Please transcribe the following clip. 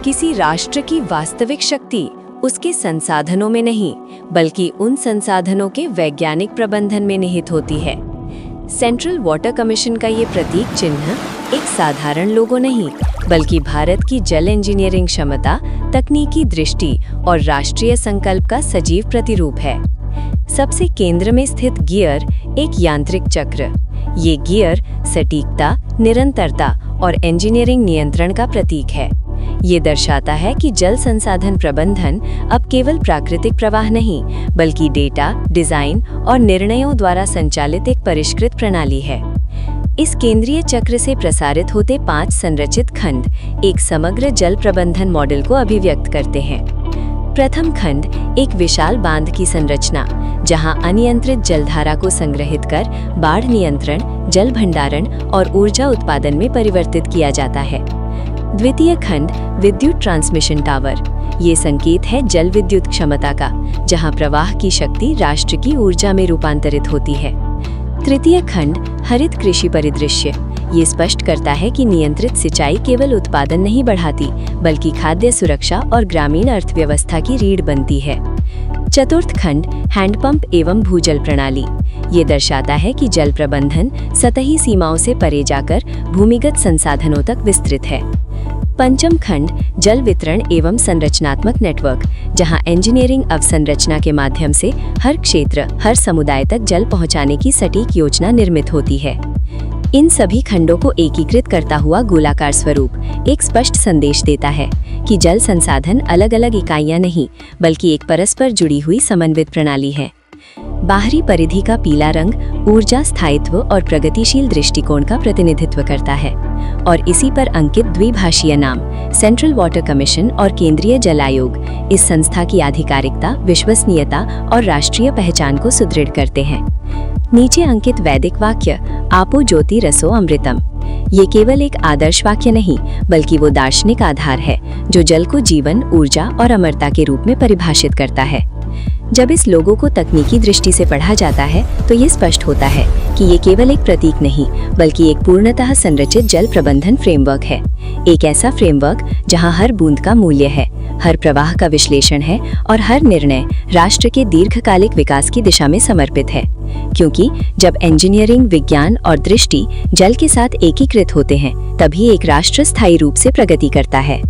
किसी राष्ट्र की वास्तविक शक्ति उसके संसाधनों में नहीं, बल्कि उन संसाधनों के वैज्ञानिक प्रबंधन में निहित होती है। सेंट्रल वाटर कमीशन का ये प्रतीक चिन्ह एक साधारण लोगो नहीं, बल्कि भारत की जल इंजीनियरिंग क्षमता, तकनीकी दृष्टि और राष्ट्रीय संकल्प का सजीव प्रतिरूप है। सबसे केंद्र में स्थित गियर एक यांत्रिक चक्र। ये गियर सटीकता, निरंतरता और इंजीनियरिंग नियंत्रण का प्रतीक है। ये दर्शाता है कि जल संसाधन प्रबंधन अब केवल प्राकृतिक प्रवाह नहीं, बल्कि डेटा, डिजाइन और निर्णयों द्वारा संचालित एक परिष्कृत प्रणाली है। इस केंद्रीय चक्र से प्रसारित होते 5 संरचित खंड एक समग्र जल प्रबंधन मॉडल को अभिव्यक्त करते हैं। प्रथम खंड एक विशाल बांध की संरचना, जहां अनियंत्रित जलधारा को संग्रहित कर बाढ़ नियंत्रण, जल भंडारण और ऊर्जा उत्पादन में परिवर्तित किया जाता है। द्वितीय खंड विद्युत ट्रांसमिशन टावर। ये संकेत है जल विद्युत क्षमता का, जहां प्रवाह की शक्ति राष्ट्र की ऊर्जा में रूपांतरित होती है। तृतीय खंड हरित कृषि परिदृश्य। ये स्पष्ट करता है कि नियंत्रित सिंचाई केवल उत्पादन नहीं बढ़ाती, बल्कि खाद्य सुरक्षा और ग्रामीण अर्थव्यवस्था की रीढ़ बनती है। चतुर्थ खंड हैंडपंप एवं भूजल प्रणाली। ये दर्शाता है कि जल प्रबंधन सतही सीमाओं से परे जाकर भूमिगत संसाधनों तक विस्तृत है। पंचम खंड जल वितरण एवं संरचनात्मक नेटवर्क, जहां इंजीनियरिंग अवसंरचना के माध्यम से हर क्षेत्र, हर समुदाय तक जल पहुंचाने की सटीक योजना निर्मित होती है। इन सभी खंडों को एकीकृत करता हुआ गोलाकार स्वरूप एक स्पष्ट संदेश देता है कि जल संसाधन अलग अलग इकाइयां नहीं, बल्कि एक परस्पर जुड़ी हुई समन्वित प्रणाली है। बाहरी परिधि का पीला रंग ऊर्जा, स्थायित्व और प्रगतिशील दृष्टिकोण का प्रतिनिधित्व करता है, और इसी पर अंकित द्विभाषीय नाम सेंट्रल वाटर कमीशन और केंद्रीय जल आयोग इस संस्था की आधिकारिकता, विश्वसनीयता और राष्ट्रीय पहचान को सुदृढ़ करते हैं। नीचे अंकित वैदिक वाक्य आपो ज्योति रसो अमृतम, ये केवल एक आदर्श वाक्य नहीं, बल्कि वो दार्शनिक आधार है जो जल को जीवन, ऊर्जा और अमरता के रूप में परिभाषित करता है। जब इस लोगो को तकनीकी दृष्टि से पढ़ा जाता है, तो ये स्पष्ट होता है कि ये केवल एक प्रतीक नहीं, बल्कि एक पूर्णतः संरचित जल प्रबंधन फ्रेमवर्क है। एक ऐसा फ्रेमवर्क जहां हर बूंद का मूल्य है, हर प्रवाह का विश्लेषण है और हर निर्णय राष्ट्र के दीर्घकालिक विकास की दिशा में समर्पित है। क्योंकि जब इंजीनियरिंग, विज्ञान और दृष्टि जल के साथ एकीकृत होते हैं, तभी एक राष्ट्र स्थायी रूप से प्रगति करता है।